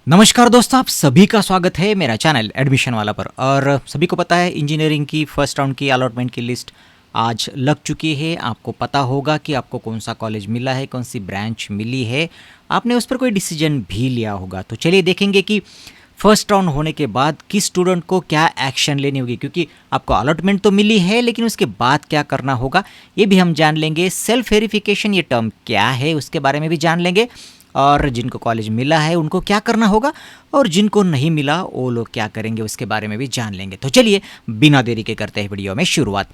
नमस्कार दोस्तों, आप सभी का स्वागत है मेरा चैनल एडमिशन वाला पर। और सभी को पता है इंजीनियरिंग की फर्स्ट राउंड की अलॉटमेंट की लिस्ट आज लग चुकी है। आपको पता होगा कि आपको कौन सा कॉलेज मिला है, कौन सी ब्रांच मिली है। आपने उस पर कोई डिसीजन भी लिया होगा। तो चलिए देखेंगे कि फर्स्ट राउंड होने के बाद किस स्टूडेंट को क्या एक्शन लेनी होगी, क्योंकि आपको अलॉटमेंट तो मिली है लेकिन उसके बाद क्या करना होगा ये भी हम जान लेंगे। सेल्फ वेरिफिकेशन ये टर्म क्या है उसके बारे में भी जान लेंगे, और जिनको कॉलेज मिला है उनको क्या करना होगा और जिनको नहीं मिला वो लोग क्या करेंगे उसके बारे में भी जान लेंगे। तो चलिए बिना देरी के करते हैं वीडियो में शुरुआत।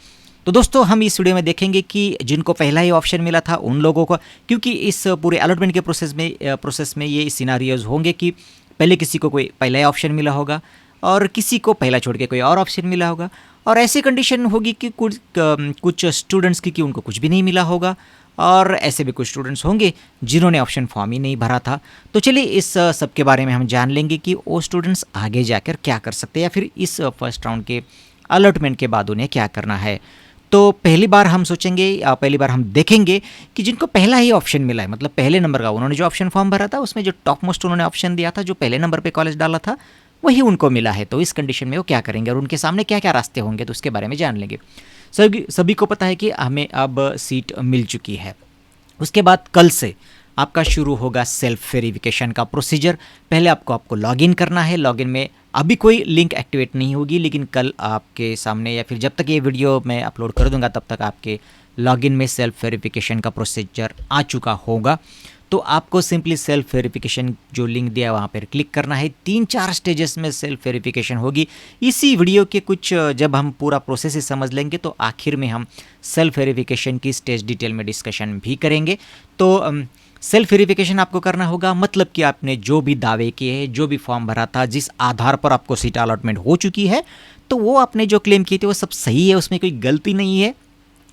तो दोस्तों हम इस वीडियो में देखेंगे कि जिनको पहला ही ऑप्शन मिला था उन लोगों को, क्योंकि इस पूरे अलॉटमेंट के प्रोसेस में ये सिनारियोज होंगे कि पहले किसी को कोई पहला ही ऑप्शन मिला होगा और किसी को पहला छोड़ के कोई और ऑप्शन मिला होगा, और ऐसी कंडीशन होगी कि कुछ स्टूडेंट्स की कि उनको कुछ भी नहीं मिला होगा, और ऐसे भी कुछ स्टूडेंट्स होंगे जिन्होंने ऑप्शन फॉर्म ही नहीं भरा था। तो चलिए इस सब के बारे में हम जान लेंगे कि वो स्टूडेंट्स आगे जाकर क्या कर सकते हैं, या फिर इस फर्स्ट राउंड के अलॉटमेंट के बाद उन्हें क्या करना है। तो पहली बार हम सोचेंगे, पहली बार हम देखेंगे कि जिनको पहला ही ऑप्शन मिला है, मतलब पहले नंबर का, उन्होंने जो ऑप्शन फॉर्म भरा था उसमें जो टॉप मोस्ट उन्होंने ऑप्शन दिया था, जो पहले नंबर पे कॉलेज डाला था वही उनको मिला है। तो इस कंडीशन में वो क्या करेंगे और उनके सामने क्या क्या रास्ते होंगे, तो उसके बारे में जान लेंगे। सभी को पता है कि हमें अब सीट मिल चुकी है। उसके बाद कल से आपका शुरू होगा सेल्फ वेरिफिकेशन का प्रोसीजर। पहले आपको लॉगिन करना है। लॉगिन में अभी कोई लिंक एक्टिवेट नहीं होगी, लेकिन कल आपके सामने, या फिर जब तक ये वीडियो मैं अपलोड कर दूंगा तब तक आपके लॉगिन में सेल्फ वेरिफिकेशन का प्रोसीजर आ चुका होगा। तो आपको सिंपली सेल्फ वेरिफिकेशन जो लिंक दिया है वहाँ पर क्लिक करना है। 3-4 स्टेजेस में सेल्फ वेरिफिकेशन होगी। इसी वीडियो के कुछ जब हम पूरा प्रोसेस ही समझ लेंगे तो आखिर में हम सेल्फ वेरिफिकेशन की स्टेज डिटेल में डिस्कशन भी करेंगे। तो सेल्फ वेरिफिकेशन आपको करना होगा, मतलब कि आपने जो भी दावे किए हैं, जो भी फॉर्म भरा था, जिस आधार पर आपको सीट अलॉटमेंट हो चुकी है, तो वो आपने जो क्लेम किए थे वो सब सही है, उसमें कोई गलती नहीं है,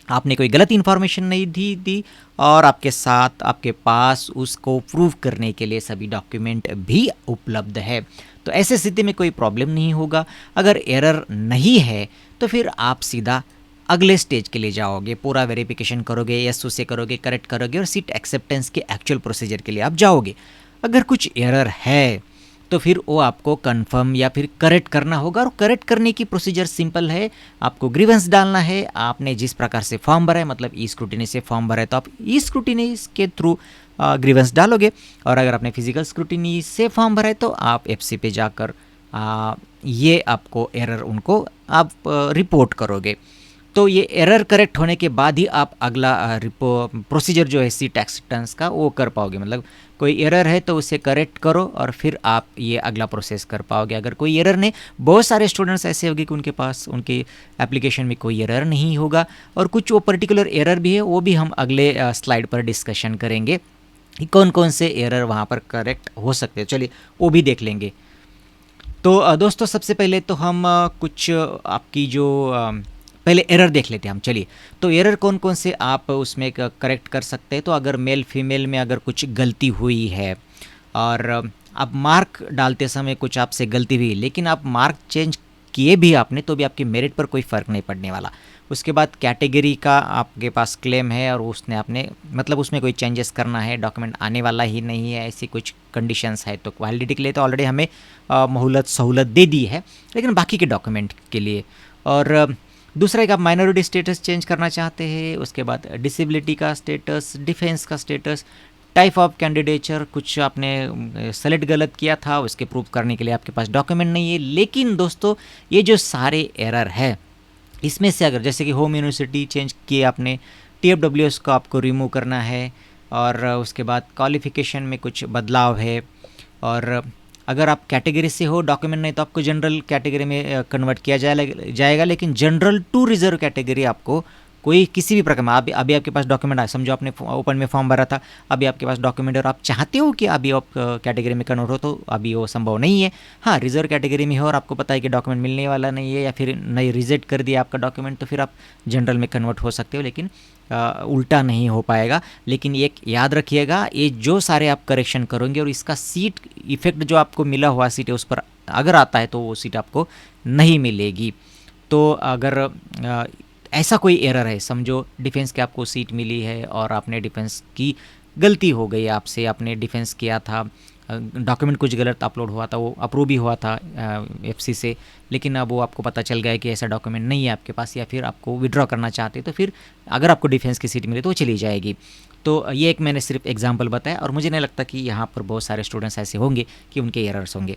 आपने कोई गलत इन्फॉर्मेशन नहीं दी, और आपके साथ आपके पास उसको प्रूव करने के लिए सभी डॉक्यूमेंट भी उपलब्ध है। तो ऐसे स्थिति में कोई प्रॉब्लम नहीं होगा। अगर एरर नहीं है तो फिर आप सीधा अगले स्टेज के लिए जाओगे, पूरा वेरिफिकेशन करोगे, यस उसे करोगे, करेक्ट करोगे, और सीट एक्सेप्टेंस के एक्चुअल प्रोसीजर के लिए आप जाओगे। अगर कुछ एरर है तो फिर वो आपको कंफर्म या फिर करेक्ट करना होगा, और करेक्ट करने की प्रोसीजर सिंपल है। आपको ग्रीवेंस डालना है। आपने जिस प्रकार से फॉर्म भरा है, मतलब ई स्क्रूटिनी से फॉर्म भरा है, तो आप ई स्क्रूटिनी के थ्रू ग्रीवेंस डालोगे, और अगर आपने फिजिकल स्क्रूटिनी से फॉर्म भरा है तो आप एफसी पे जाकर ये आपको एरर उनको आप रिपोर्ट करोगे। तो ये एरर करेक्ट होने के बाद ही आप अगला प्रोसीजर जो है सीट एक्सेप्टेंस का वो कर पाओगे। मतलब कोई एरर है तो उसे करेक्ट करो और फिर आप ये अगला प्रोसेस कर पाओगे। अगर कोई एरर नहीं, बहुत सारे स्टूडेंट्स ऐसे होंगे कि उनके पास उनके एप्लीकेशन में कोई एरर नहीं होगा, और कुछ वो पर्टिकुलर एरर भी है, वो भी हम अगले स्लाइड पर डिस्कशन करेंगे कि कौन कौन से एरर वहाँ पर करेक्ट हो सकते हैं। चलिए वो भी देख लेंगे। तो दोस्तों सबसे पहले तो हम कुछ आपकी जो पहले एरर देख लेते हैं हम। चलिए, तो एरर कौन कौन से आप उसमें करेक्ट कर सकते हैं। तो अगर मेल फीमेल में अगर कुछ गलती हुई है, और आप मार्क डालते समय कुछ आपसे गलती हुई, लेकिन आप मार्क चेंज किए भी आपने, तो भी आपकी मेरिट पर कोई फ़र्क नहीं पड़ने वाला। उसके बाद कैटेगरी का आपके पास क्लेम है और उसने आपने मतलब उसमें कोई चेंजेस करना है, डॉक्यूमेंट आने वाला ही नहीं है, ऐसी कुछ कंडीशंस है, तो वैलिडिटी के लिए तो ऑलरेडी हमें सहूलत दे दी है, लेकिन बाकी के डॉक्यूमेंट के लिए। और दूसरा एक आप माइनॉरिटी स्टेटस चेंज करना चाहते हैं। उसके बाद डिसेबिलिटी का स्टेटस, डिफेंस का स्टेटस, टाइप ऑफ कैंडिडेचर, कुछ आपने सेलेक्ट गलत किया था, उसके प्रूफ करने के लिए आपके पास डॉक्यूमेंट नहीं है। लेकिन दोस्तों ये जो सारे एरर है, इसमें से अगर जैसे कि होम यूनिवर्सिटी चेंज किए आपने, TFWS को आपको रिमूव करना है, और उसके बाद क्वालिफिकेशन में कुछ बदलाव है, और अगर आप कैटेगरी से हो, डॉक्यूमेंट नहीं, तो आपको जनरल कैटेगरी में कन्वर्ट किया जाएगा, लेकिन जनरल टू रिजर्व कैटेगरी आपको कोई किसी भी प्रकार में अभी आपके पास डॉक्यूमेंट आए, समझो आपने ओपन में फॉर्म भरा था, अभी आपके पास डॉक्यूमेंट और आप चाहते हो कि अभी आप कैटेगरी में कन्वर्ट हो, तो अभी वो संभव नहीं है। हाँ, रिजर्व कैटेगरी में हो और आपको पता है कि डॉक्यूमेंट मिलने वाला नहीं है, या फिर नहीं रिजेक्ट कर दिया आपका डॉक्यूमेंट, तो फिर आप जनरल में कन्वर्ट हो सकते हो, लेकिन उल्टा नहीं हो पाएगा। लेकिन एक याद रखिएगा, ये जो सारे आप करेक्शन करोगे और इसका सीट इफेक्ट जो आपको मिला हुआ सीट है उस पर अगर आता है तो वो सीट आपको नहीं मिलेगी। तो अगर ऐसा कोई एरर है, समझो डिफेंस के आपको सीट मिली है और आपने डिफेंस की गलती हो गई आपसे, आपने डिफेंस किया था डॉक्यूमेंट कुछ गलत अपलोड हुआ था, वो अप्रूव भी हुआ था एफसी से, लेकिन अब वो आपको पता चल गया है कि ऐसा डॉक्यूमेंट नहीं है आपके पास, या फिर आपको विड्रॉ करना चाहते तो फिर अगर आपको डिफेंस की सीट मिले तो वो चली जाएगी। तो ये एक मैंने सिर्फ एग्जांपल बताया, और मुझे नहीं लगता कि यहाँ पर बहुत सारे स्टूडेंट्स ऐसे होंगे कि उनके एरर्स होंगे।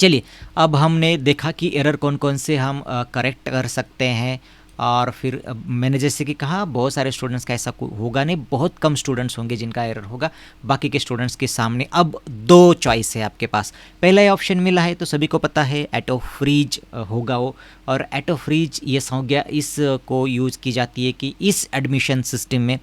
चलिए, अब हमने देखा कि एरर कौन कौन से हम करेक्ट कर सकते हैं, और फिर मैंने जैसे कि कहा बहुत सारे स्टूडेंट्स का ऐसा होगा नहीं, बहुत कम स्टूडेंट्स होंगे जिनका एरर होगा। बाकी के स्टूडेंट्स के सामने अब दो चॉइस है आपके पास। पहला ऑप्शन मिला है तो सभी को पता है ऑटो फ्रीज होगा वो, और ऑटो फ्रीज ये हो गया, इसको यूज़ की जाती है कि इस एडमिशन सिस्टम में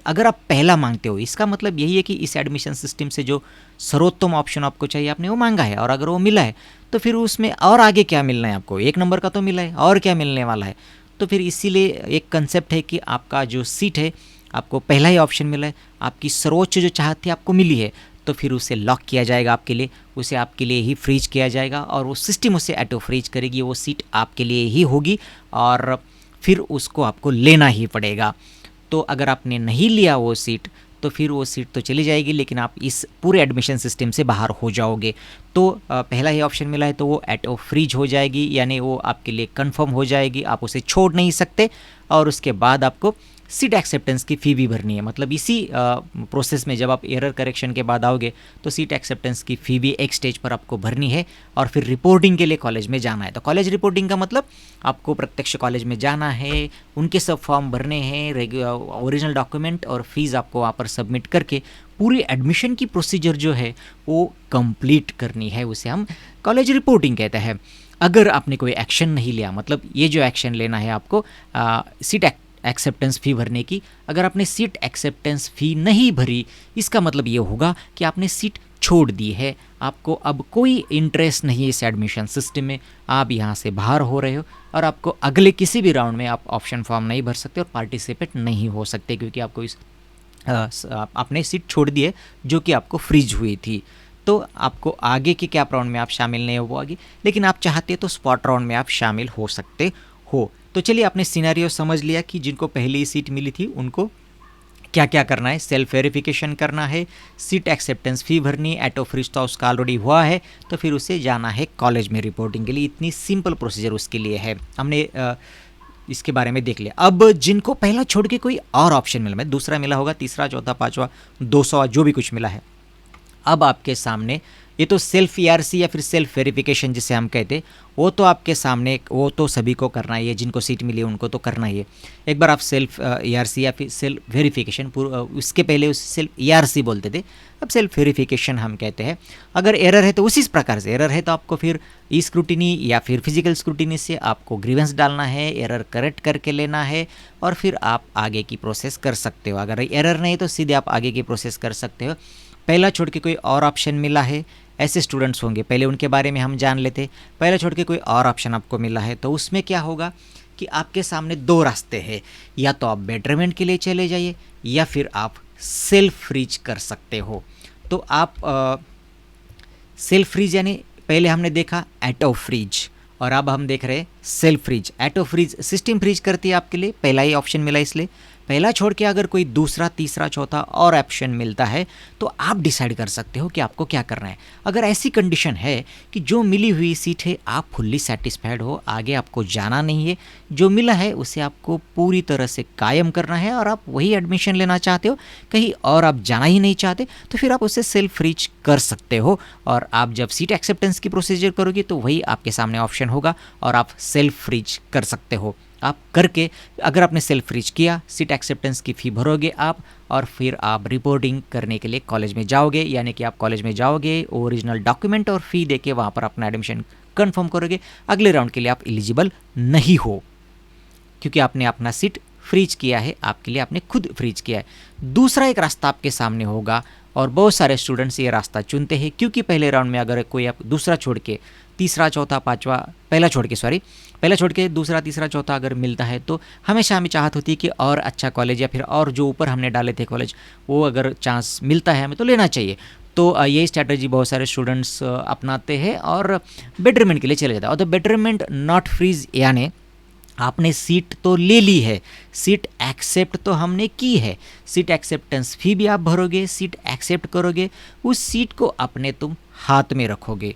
अगर आप पहला मांगते हो, इसका मतलब यही है कि इस एडमिशन सिस्टम से जो सर्वोत्तम ऑप्शन आपको चाहिए आपने वो मांगा है, और अगर वो मिला है तो फिर उसमें और आगे क्या मिलना है आपको, एक नंबर का तो मिला है और क्या मिलने वाला है। तो फिर इसीलिए एक कंसेप्ट है कि आपका जो सीट है, आपको पहला ही ऑप्शन मिला है, आपकी सर्वोच्च जो चाहत थी आपको मिली है, तो फिर उसे लॉक किया जाएगा आपके लिए, उसे आपके लिए ही फ्रीज किया जाएगा, और वो सिस्टम उसे ऑटो फ्रीज करेगी, वो सीट आपके लिए ही होगी, और फिर उसको आपको लेना ही पड़ेगा। तो अगर आपने नहीं लिया वो सीट तो फिर वो सीट तो चली जाएगी, लेकिन आप इस पूरे एडमिशन सिस्टम से बाहर हो जाओगे। तो पहला ही ऑप्शन मिला है तो वो ऑटो फ्रीज हो जाएगी, यानी वो आपके लिए कंफर्म हो जाएगी, आप उसे छोड़ नहीं सकते। और उसके बाद आपको सीट एक्सेप्टेंस की फ़ी भी भरनी है, मतलब इसी प्रोसेस में जब आप एरर करेक्शन के बाद आओगे तो सीट एक्सेप्टेंस की फ़ी भी एक स्टेज पर आपको भरनी है, और फिर रिपोर्टिंग के लिए कॉलेज में जाना है। तो कॉलेज रिपोर्टिंग का मतलब आपको प्रत्यक्ष कॉलेज में जाना है, उनके सब फॉर्म भरने हैं, ओरिजिनल डॉक्यूमेंट और फीस आपको वहाँ पर सबमिट करके पूरी एडमिशन की प्रोसीजर जो है वो कंप्लीट करनी है, उसे हम कॉलेज रिपोर्टिंग कहते हैं। अगर आपने कोई एक्शन नहीं लिया, मतलब ये जो एक्शन लेना है आपको सीट एक्सेप्टेंस फ़ी भरने की, अगर आपने सीट एक्सेप्टेंस फ़ी नहीं भरी, इसका मतलब ये होगा कि आपने सीट छोड़ दी है, आपको अब कोई इंटरेस्ट नहीं है इस एडमिशन सिस्टम में, आप यहाँ से बाहर हो रहे हो, और आपको अगले किसी भी राउंड में आप ऑप्शन फॉर्म नहीं भर सकते और पार्टिसिपेट नहीं हो सकते, क्योंकि आपको आपने सीट छोड़ दी है जो कि आपको फ्रीज हुई थी। तो आपको आगे के क्या राउंड में आप शामिल नहीं हो वो आगे, लेकिन आप चाहते तो स्पॉट राउंड में आप शामिल हो सकते हो। तो चलिए, आपने सिनेरियो समझ लिया कि जिनको पहली सीट मिली थी उनको क्या क्या करना है, सेल्फ वेरिफिकेशन करना है, सीट एक्सेप्टेंस फ़ी भरनी, ऑटो फ्रीज तो उसका ऑलरेडी हुआ है, तो फिर उसे जाना है कॉलेज में रिपोर्टिंग के लिए। इतनी सिंपल प्रोसीजर उसके लिए है, हमने इसके बारे में देख लिया। अब जिनको पहला छोड़ के कोई और ऑप्शन मिला, दूसरा मिला होगा, तीसरा चौथा पाँचवा 200 जो भी कुछ मिला है, अब आपके सामने ये तो सेल्फ ईआरसी या फिर सेल्फ वेरिफिकेशन जिसे हम कहते, वो तो आपके सामने, वो तो सभी को करना ही है, जिनको सीट मिली है उनको तो करना ही है। एक बार आप सेल्फ ईआरसी या फिर सेल्फ वेरिफिकेशन, उसके पहले उसे सेल्फ ईआरसी बोलते थे, अब सेल्फ वेरिफिकेशन हम कहते हैं। अगर एरर है तो उसी प्रकार से, एरर है तो आपको फिर ई स्क्रूटिनी या फिर फिजिकल स्क्रूटिनी से आपको ग्रीवेंस डालना है, एरर करेक्ट करके लेना है, और फिर आप आगे की प्रोसेस कर सकते हो। अगर एरर नहीं तो सीधे आप आगे की प्रोसेस कर सकते हो। पहला छोड़ के कोई और ऑप्शन मिला है, ऐसे स्टूडेंट्स होंगे, पहले उनके बारे में हम जान लेते। पहला छोड़ के कोई और ऑप्शन आपको मिला है तो उसमें क्या होगा कि आपके सामने दो रास्ते हैं, या तो आप बेटरमेंट के लिए चले जाइए या फिर आप सेल्फ फ्रीज कर सकते हो। तो आप सेल्फ फ्रीज यानी पहले हमने देखा ऑटो फ्रीज, और अब हम देख रहे हैं self freeze. Auto freeze system freeze करती है आपके लिए, पहला ही ऑप्शन मिला इसलिए। पहला छोड़ के अगर कोई दूसरा तीसरा चौथा और ऑप्शन मिलता है तो आप डिसाइड कर सकते हो कि आपको क्या करना है। अगर ऐसी कंडीशन है कि जो मिली हुई सीट है आप फुल्ली सेटिस्फाइड हो, आगे आपको जाना नहीं है, जो मिला है उसे आपको पूरी तरह से कायम करना है, और आप वही एडमिशन लेना चाहते हो, कहीं और आप जाना ही नहीं चाहते, तो फिर आप उसे सेल्फ फ्रीज कर सकते हो। और आप जब सीट एक्सेप्टेंस की प्रोसीजर करोगे तो वही आपके सामने ऑप्शन होगा और आप सेल्फ फ्रीज कर सकते हो। आप करके, अगर आपने सेल्फ फ्रीज किया, सीट एक्सेप्टेंस की फ़ी भरोगे आप, और फिर आप रिपोर्टिंग करने के लिए कॉलेज में जाओगे, यानी कि आप कॉलेज में जाओगे, ओरिजिनल डॉक्यूमेंट और फ़ी देके वहाँ पर अपना एडमिशन कंफर्म करोगे। अगले राउंड के लिए आप एलिजिबल नहीं हो, क्योंकि आपने अपना सीट फ्रीज किया है, आपके लिए आपने खुद फ्रीज किया है। दूसरा एक रास्ता आपके सामने होगा, और बहुत सारे स्टूडेंट्स ये रास्ता चुनते हैं, क्योंकि पहले राउंड में अगर कोई आप दूसरा छोड़ के तीसरा चौथा पाँचवा, पहला छोड़ के दूसरा तीसरा चौथा अगर मिलता है तो हमेशा हमें चाहत होती है कि और अच्छा कॉलेज या फिर और जो ऊपर हमने डाले थे कॉलेज, वो अगर चांस मिलता है हमें तो लेना चाहिए। तो ये स्ट्रैटेजी बहुत सारे स्टूडेंट्स अपनाते हैं और बेटरमेंट के लिए चले जाते हैं। और द बेटरमेंट नॉट फ्रीज, यानी आपने सीट तो ले ली है, सीट एक्सेप्ट तो हमने की है, सीट एक्सेप्टेंस फी भी आप भरोगे, सीट एक्सेप्ट करोगे, उस सीट को अपने तुम हाथ में रखोगे,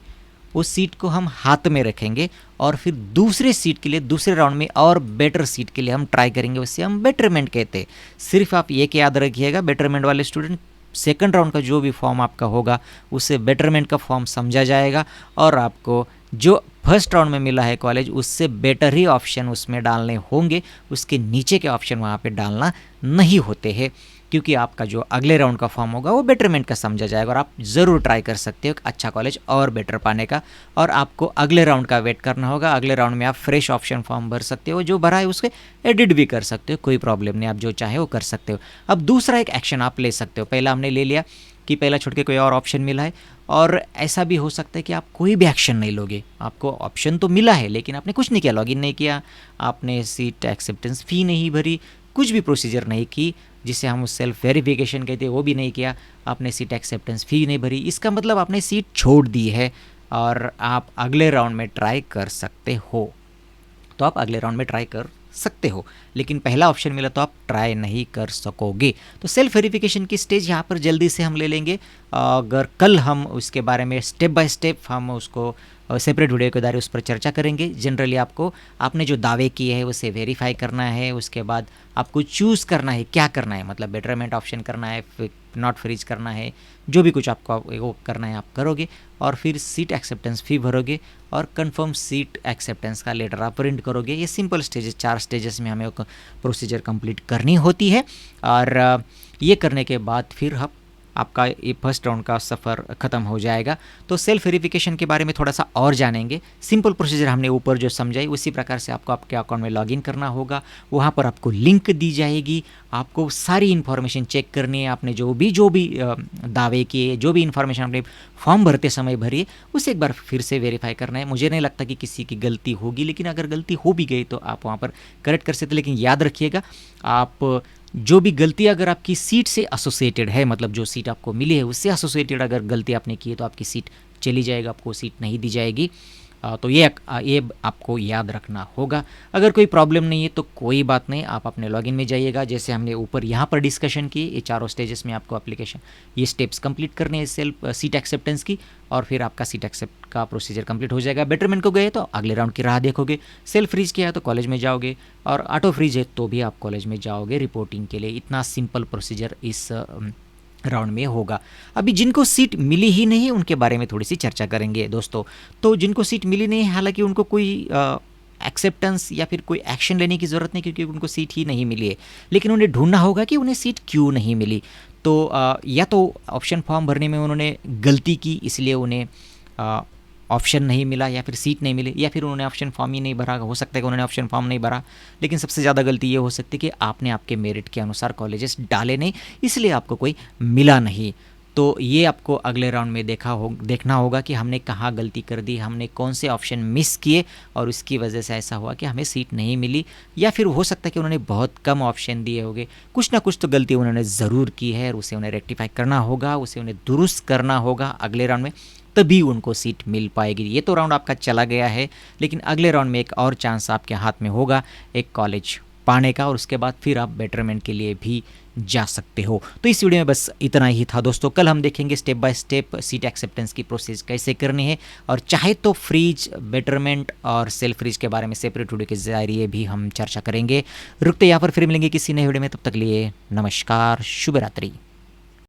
उस सीट को हम हाथ में रखेंगे और फिर दूसरे सीट के लिए दूसरे राउंड में और बेटर सीट के लिए हम ट्राई करेंगे, उससे हम बेटरमेंट कहते हैं। सिर्फ आप ये याद रखिएगा बेटरमेंट वाले स्टूडेंट, सेकंड राउंड का जो भी फॉर्म आपका होगा उससे बेटरमेंट का फॉर्म समझा जाएगा और आपको जो फर्स्ट राउंड में मिला है कॉलेज उससे बेटर ही ऑप्शन उसमें डालने होंगे, उसके नीचे के ऑप्शन वहाँ पे डालना नहीं होते हैं, क्योंकि आपका जो अगले राउंड का फॉर्म होगा वो बेटरमेंट का समझा जाएगा और आप ज़रूर ट्राई कर सकते हो एक अच्छा कॉलेज और बेटर पाने का। और आपको अगले राउंड का वेट करना होगा, अगले राउंड में आप फ्रेश ऑप्शन फॉर्म भर सकते हो, जो भरा है उसके एडिट भी कर सकते हो, कोई प्रॉब्लम नहीं, आप जो चाहे वो कर सकते हो। अब दूसरा एक एक्शन आप ले सकते हो, पहला हमने ले लिया कि पहला छोड़ के कोई और ऑप्शन मिला है, और ऐसा भी हो सकता है कि आप कोई भी एक्शन नहीं लोगे, आपको ऑप्शन तो मिला है लेकिन आपने कुछ नहीं किया, लॉगिन नहीं किया, आपने सीट एक्सेप्टेंस फ़ी नहीं भरी, कुछ भी प्रोसीजर नहीं की जिसे हम सेल्फ वेरिफिकेशन कहते हैं वो भी नहीं किया, आपने सीट एक्सेप्टेंस फ़ी नहीं भरी, इसका मतलब आपने सीट छोड़ दी है और आप अगले राउंड में ट्राई कर सकते हो। तो आप अगले राउंड में ट्राई कर सकते हो, लेकिन पहला ऑप्शन मिला तो आप ट्राई नहीं कर सकोगे। तो सेल्फ वेरिफिकेशन की स्टेज यहाँ पर जल्दी से हम ले लेंगे, अगर कल हम उसके बारे में स्टेप बाय स्टेप हम उसको सेपरेट वीडियो के द्वारा उस पर चर्चा करेंगे। जनरली आपको आपने जो दावे किए हैं उसे वेरीफाई करना है, उसके बाद आपको चूज़ करना है क्या करना है, मतलब बेटरमेंट ऑप्शन करना है, नॉट फ्रीज करना है, जो भी कुछ आपको वो करना है आप करोगे, और फिर सीट एक्सेप्टेंस फ़ी भरोगे और कंफर्म सीट एक्सेप्टेंस का लेटर आप प्रिंट करोगे। ये सिंपल स्टेजेस, 4 स्टेजेस में हमें प्रोसीजर कंप्लीट करनी होती है, और ये करने के बाद फिर हम आपका ये फर्स्ट राउंड का सफ़र ख़त्म हो जाएगा। तो सेल्फ वेरिफिकेशन के बारे में थोड़ा सा और जानेंगे। सिंपल प्रोसीजर हमने ऊपर जो समझाई उसी प्रकार से आपको आपके अकाउंट में लॉगिन करना होगा, वहाँ पर आपको लिंक दी जाएगी, आपको सारी इन्फॉर्मेशन चेक करनी है, आपने जो भी दावे किए, जो भी इन्फॉर्मेशन आपने फॉर्म भरते समय भरी है उसे एक बार फिर से वेरीफाई करना है। मुझे नहीं लगता कि किसी की गलती होगी, लेकिन अगर गलती हो भी गई तो आप वहाँ पर करेक्ट कर सकते, लेकिन याद रखिएगा आप जो भी गलती अगर आपकी सीट से एसोसिएटेड है, मतलब जो सीट आपको मिली है उससे एसोसिएटेड अगर गलती आपने की है तो आपकी सीट चली जाएगी, आपको सीट नहीं दी जाएगी। तो ये आपको याद रखना होगा। अगर कोई प्रॉब्लम नहीं है तो कोई बात नहीं, आप अपने लॉगिन में जाइएगा, जैसे हमने ऊपर यहाँ पर डिस्कशन की, ये चारों स्टेजेस में आपको एप्लीकेशन ये स्टेप्स कंप्लीट करने हैं सेल्फ सीट एक्सेप्टेंस की, और फिर आपका सीट एक्सेप्ट का प्रोसीजर कंप्लीट हो जाएगा। बेटरमेंट को गए तो अगले राउंड की राह देखोगे, सेल्फ फ्रीज किया है तो कॉलेज में जाओगे, और ऑटो फ्रीज है तो भी आप कॉलेज में जाओगे रिपोर्टिंग के लिए। इतना सिंपल प्रोसीजर इस राउंड में होगा। अभी जिनको सीट मिली ही नहीं उनके बारे में थोड़ी सी चर्चा करेंगे दोस्तों। तो जिनको सीट मिली नहीं, हालांकि उनको कोई एक्सेप्टेंस या फिर कोई एक्शन लेने की ज़रूरत नहीं, क्योंकि उनको सीट ही नहीं मिली है, लेकिन उन्हें ढूंढना होगा कि उन्हें सीट क्यों नहीं मिली। तो या तो ऑप्शन फॉर्म भरने में उन्होंने गलती की इसलिए उन्हें ऑप्शन नहीं मिला, या फिर सीट नहीं मिली, या फिर उन्होंने ऑप्शन फॉर्म ही नहीं भरा, हो सकता है कि उन्होंने ऑप्शन फॉर्म नहीं भरा, लेकिन सबसे ज़्यादा गलती ये हो सकती है कि आपने आपके मेरिट के अनुसार कॉलेजेस डाले नहीं, इसलिए आपको कोई मिला नहीं। तो ये आपको अगले राउंड में देखना होगा कि हमने कहाँ गलती कर दी, हमने कौन से ऑप्शन मिस किए और उसकी वजह से ऐसा हुआ कि हमें सीट नहीं मिली, या फिर हो सकता है कि उन्होंने बहुत कम ऑप्शन दिए होंगे, कुछ ना कुछ तो गलती उन्होंने ज़रूर की है और उसे उन्हें रेक्टिफाई करना होगा, उसे उन्हें दुरुस्त करना होगा अगले राउंड में, तभी उनको सीट मिल पाएगी। ये तो राउंड आपका चला गया है, लेकिन अगले राउंड में एक और चांस आपके हाथ में होगा एक कॉलेज पाने का, और उसके बाद फिर आप बेटरमेंट के लिए भी जा सकते हो। तो इस वीडियो में बस इतना ही था दोस्तों। कल हम देखेंगे step by step seat acceptance की प्रोसेस कैसे करनी है, और चाहे तो फ्रीज, बेटरमेंट और सेल्फ फ्रीज के बारे में सेपरेट वीडियो के जरिए भी हम चर्चा करेंगे। रुकते यहाँ पर फिर मिलेंगे किसी नए वीडियो में, तब तक लिए नमस्कार, शुभ रात्रि।